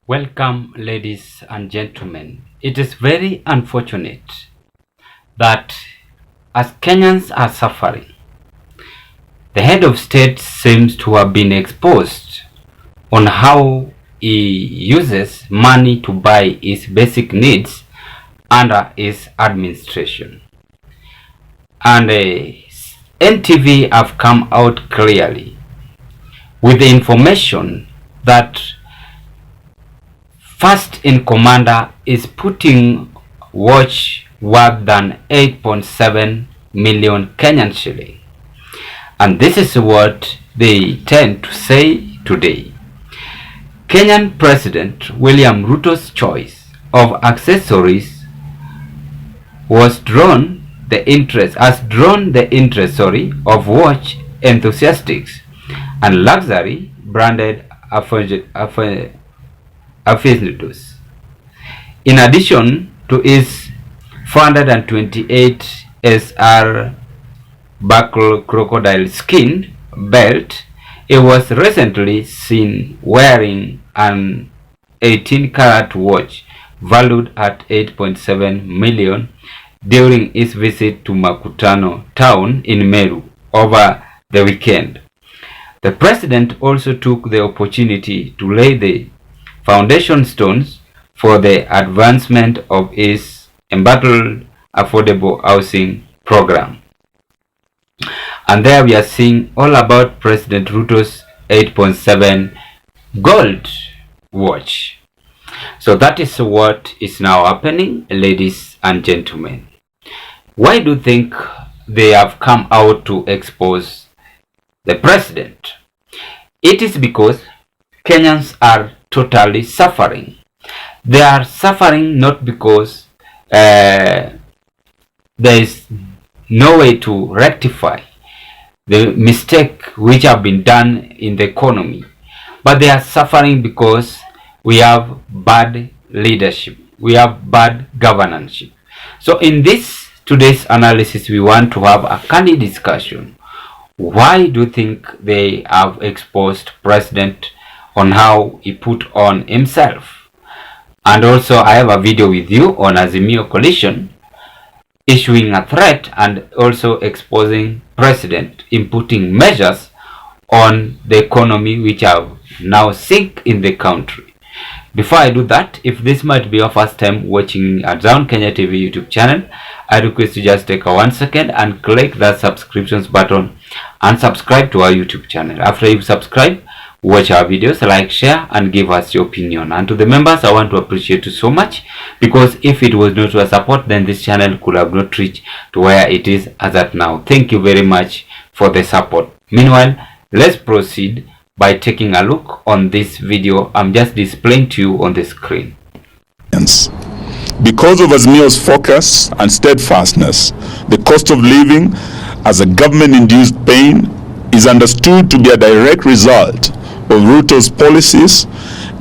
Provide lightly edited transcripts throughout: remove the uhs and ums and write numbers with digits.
Welcome, ladies and gentlemen. It is very unfortunate that as Kenyans are suffering, the head of state seems to have been exposed on how he uses money to buy his basic needs under his administration. And NTV have come out clearly with the information that First in Commander is putting watch worth than 8.7 million Kenyan shillings. And this is what they tend to say today. Kenyan President William Ruto's choice of accessories has drawn the interest of watch enthusiasts and luxury branded aficionados. In addition to his 428 SR buckle crocodile skin belt, he was recently seen wearing an 18-karat watch valued at 8.7 million during his visit to Makutano town in Meru over the weekend. The president also took the opportunity to lay the foundation stones for the advancement of his embattled affordable housing program. And there we are seeing all about President Ruto's 8.7 gold watch. So that is what is now happening, ladies and gentlemen. Why do you think they have come out to expose the president? It is because Kenyans are totally suffering. They are suffering not because there is no way to rectify the mistake which have been done in the economy, but they are suffering because we have bad leadership, we have bad governance. So in this today's analysis, we want to have a candid discussion. Why do you think they have exposed President on how he put on himself? And also I have a video with you on Azimio coalition issuing a threat and also exposing President in putting measures on the economy which have now sink in the country. Before I do that, if this might be your first time watching at Zone Kenya TV YouTube channel, I request you just take a 1 second and click that subscriptions button and subscribe to our YouTube channel. After you subscribe, watch our videos, like, share, and give us your opinion. And to the members, I want to appreciate you so much, because if it was not your support, then this channel could have not reached to where it is as at now. Thank you very much for the support. Meanwhile, let's proceed by taking a look on this video I'm just displaying to you on the screen. Because of Azimio's focus and steadfastness, the cost of living as a government-induced pain is understood to be a direct result of Ruto's policies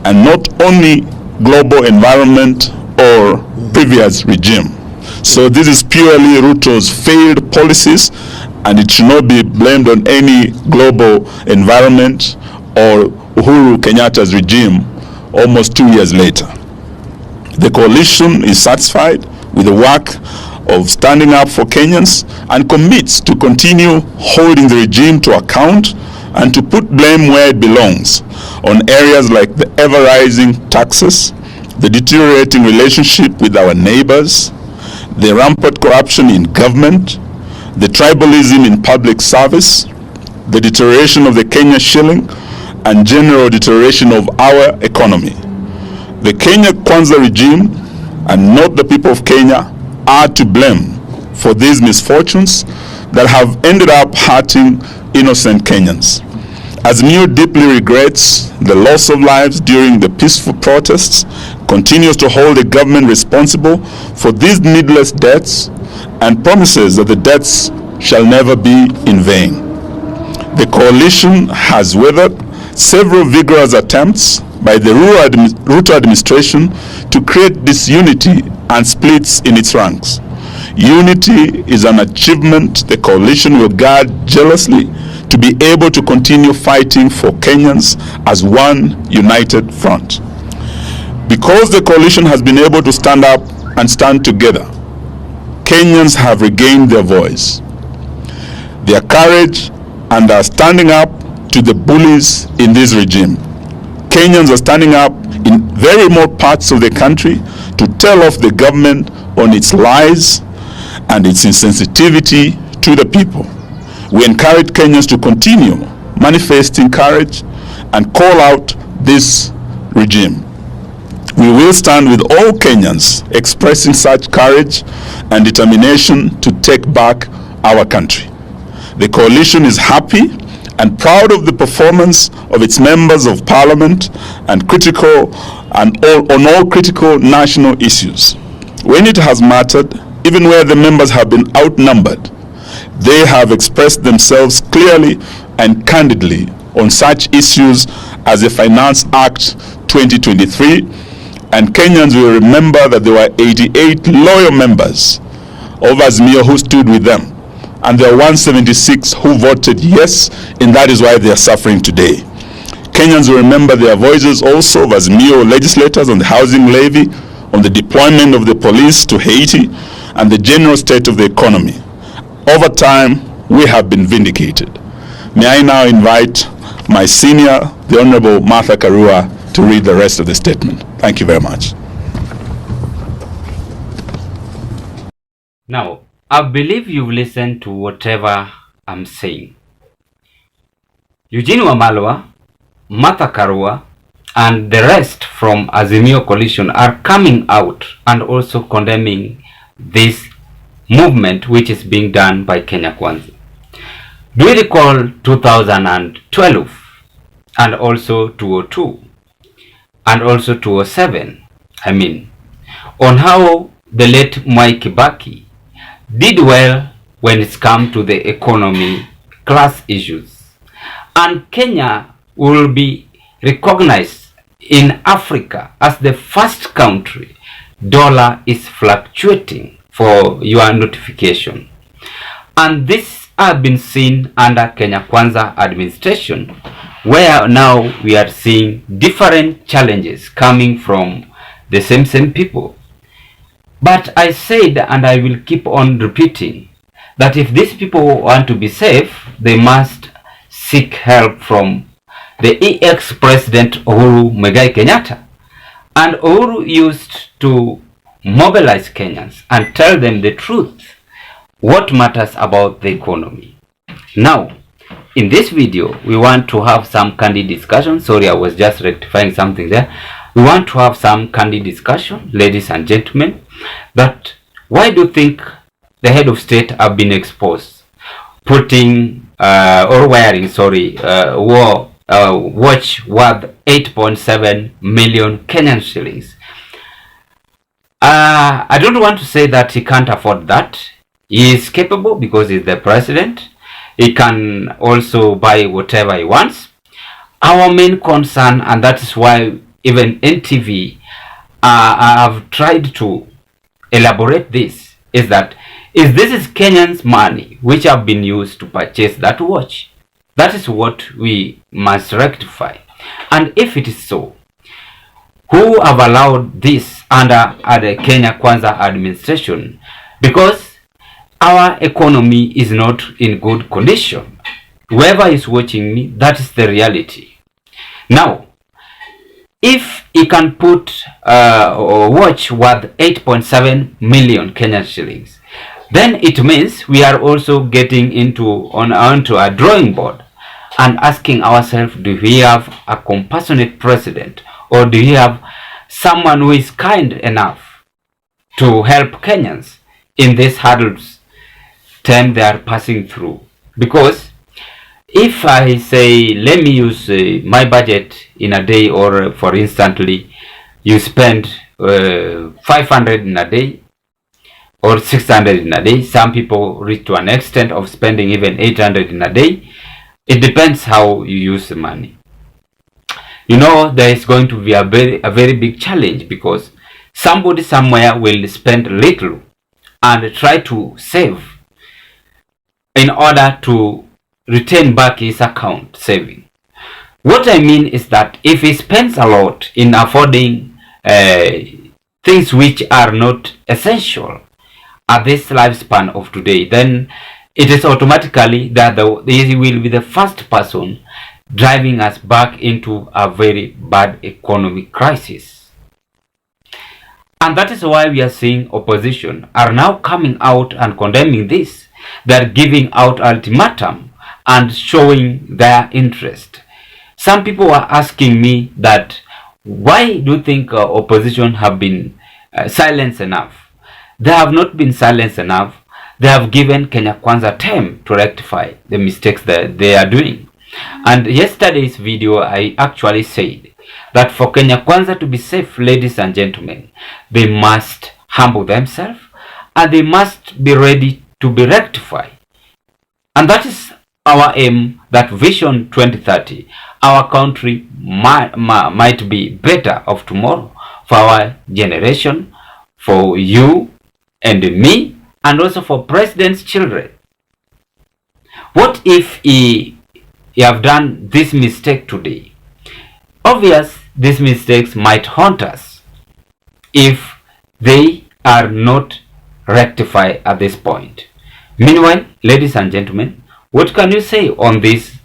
and not only global environment or previous regime. So this is purely Ruto's failed policies, and it should not be blamed on any global environment or Uhuru Kenyatta's regime almost 2 years later. The coalition is satisfied with the work of standing up for Kenyans and commits to continue holding the regime to account and to put blame where it belongs on areas like the ever-rising taxes, the deteriorating relationship with our neighbors, the rampant corruption in government, the tribalism in public service, the deterioration of the Kenya shilling, and general deterioration of our economy. The Kenya Kwanza regime, and not the people of Kenya, are to blame for these misfortunes that have ended up hurting innocent Kenyans. Azimio deeply regrets the loss of lives during the peaceful protests, continues to hold the government responsible for these needless deaths, and promises that the deaths shall never be in vain. The coalition has weathered several vigorous attempts by the Ruto administration to create disunity and splits in its ranks. Unity is an achievement the coalition will guard jealously to be able to continue fighting for Kenyans as one united front. Because the coalition has been able to stand up and stand together, Kenyans have regained their voice, their courage, and are standing up to the bullies in this regime. Kenyans are standing up in very remote parts of the country to tell off the government on its lies and its insensitivity to the people. We encourage Kenyans to continue manifesting courage and call out this regime. We will stand with all Kenyans expressing such courage and determination to take back our country. The coalition is happy and proud of the performance of its members of parliament and on all critical national issues. When it has mattered, even where the members have been outnumbered, they have expressed themselves clearly and candidly on such issues as the Finance Act 2023, and Kenyans will remember that there were 88 loyal members of Azimio who stood with them, and there are 176 who voted yes, and that is why they are suffering today. Kenyans will remember their voices also of Azimio legislators on the housing levy, on the deployment of the police to Haiti, and the general state of the economy. Over time, we have been vindicated. May I now invite my senior, the Honorable Martha Karua, to read the rest of the statement. Thank you very much. Now, I believe you've listened to whatever I'm saying. Eugene Wamalwa, Martha Karua, and the rest from Azimio Coalition are coming out and also condemning this movement which is being done by Kenya Kwanza. Do we recall 2012 and also 2002 and also 2007, on how the late Mwai Kibaki did well when it's come to the economy, class issues. And Kenya will be recognized in Africa as the first country dollar is fluctuating, for your notification. And this has been seen under Kenya Kwanza administration, where now we are seeing different challenges coming from the same people. But I said, and I will keep on repeating, that if these people want to be safe, they must seek help from the ex-president Uhuru Muigai Kenyatta. And Uhuru used to mobilize Kenyans and tell them the truth, what matters about the economy. Now, in this video, we want to have some candid discussion. Sorry, I was just rectifying something there. We want to have some candid discussion, ladies and gentlemen, that why do you think the head of state have been exposed, putting or wearing, watch worth 8.7 million Kenyan shillings? I don't want to say that he can't afford that. He is capable because he's the president. He can also buy whatever he wants. Our main concern, and that is why even NTV have tried to elaborate this, is that this is Kenyans' money which have been used to purchase that watch. That is what we must rectify. And if it is so, who have allowed this under the Kenya Kwanza administration? Because our economy is not in good condition. Whoever is watching me, that is the reality. Now, if he can put a watch worth 8.7 million Kenyan shillings, then it means we are also getting onto a drawing board and asking ourselves, do we have a compassionate president, or do we have someone who is kind enough to help Kenyans in these hurdles time they are passing through? Because if I say, let me use my budget in a day, or for instantly you spend 500 in a day or 600 in a day, some people reach to an extent of spending even 800 in a day. It depends how you use the money. You know, there is going to be a very big challenge, because somebody somewhere will spend little and try to save in order to retain back his account saving. What I mean is that if he spends a lot in affording things which are not essential at this lifespan of today, then it is automatically that they will be the first person driving us back into a very bad economic crisis. And that is why we are seeing opposition are now coming out and condemning this. They are giving out ultimatum and showing their interest. Some people are asking me that why do you think opposition have been silenced enough? They have not been silenced enough. They have given Kenya Kwanza time to rectify the mistakes that they are doing. And yesterday's video, I actually said that for Kenya Kwanza to be safe, ladies and gentlemen, they must humble themselves and they must be ready to be rectified. And that is our aim, that vision 2030. Our country might be better of tomorrow for our generation, for you and me, and also for president's children. What if he have done this mistake today? Obvious, these mistakes might haunt us if they are not rectified at this point. Meanwhile, ladies and gentlemen, what can you say on this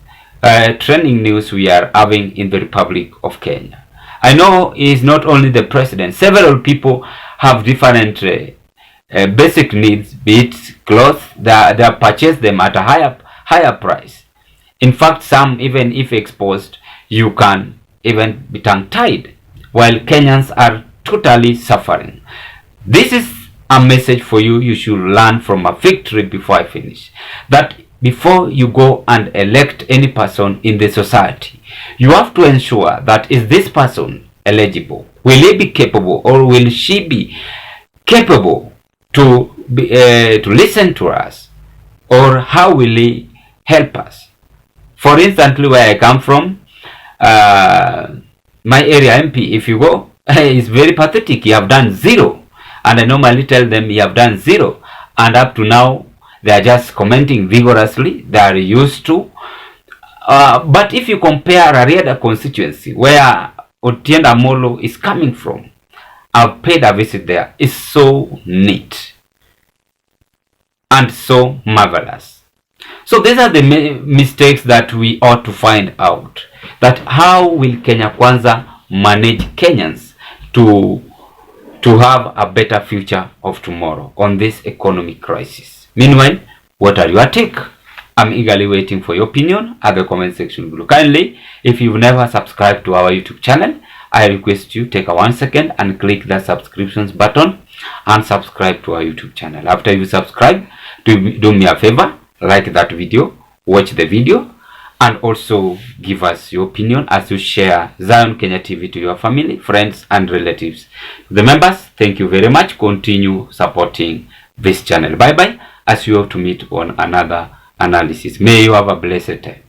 trending news we are having in the Republic of Kenya? I know it is not only the president. Several people have different basic needs, be it clothes. They purchase them at a higher price. In fact, some, even if exposed, you can even be tongue-tied, while Kenyans are totally suffering. This is a message for you. You should learn from a victory before I finish. That before you go and elect any person in the society, you have to ensure that is this person eligible? Will he be capable, or will she be capable to listen to us, or how will he help us? For instance, where I come from, my area MP, if you go, is very pathetic. You have done zero, and I normally tell them you have done zero, and up to now they are just commenting vigorously. They are used to. But if you compare Rarieda constituency, where Otienda Molo is coming from, I've paid a visit there. It's so neat and so marvelous. So these are the mistakes that we ought to find out. That how will Kenya Kwanza manage Kenyans to have a better future of tomorrow on this economic crisis? Meanwhile, what are your take? I'm eagerly waiting for your opinion at the comment section below. Kindly, if you've never subscribed to our YouTube channel, I request you take a 1 second and click the subscriptions button and subscribe to our YouTube channel. After you subscribe, do me a favor, like that video, watch the video, and also give us your opinion as you share Zion Kenya TV to your family, friends, and relatives. The members, thank you very much. Continue supporting this channel. Bye bye, as you have to meet on another analysis. May you have a blessed time.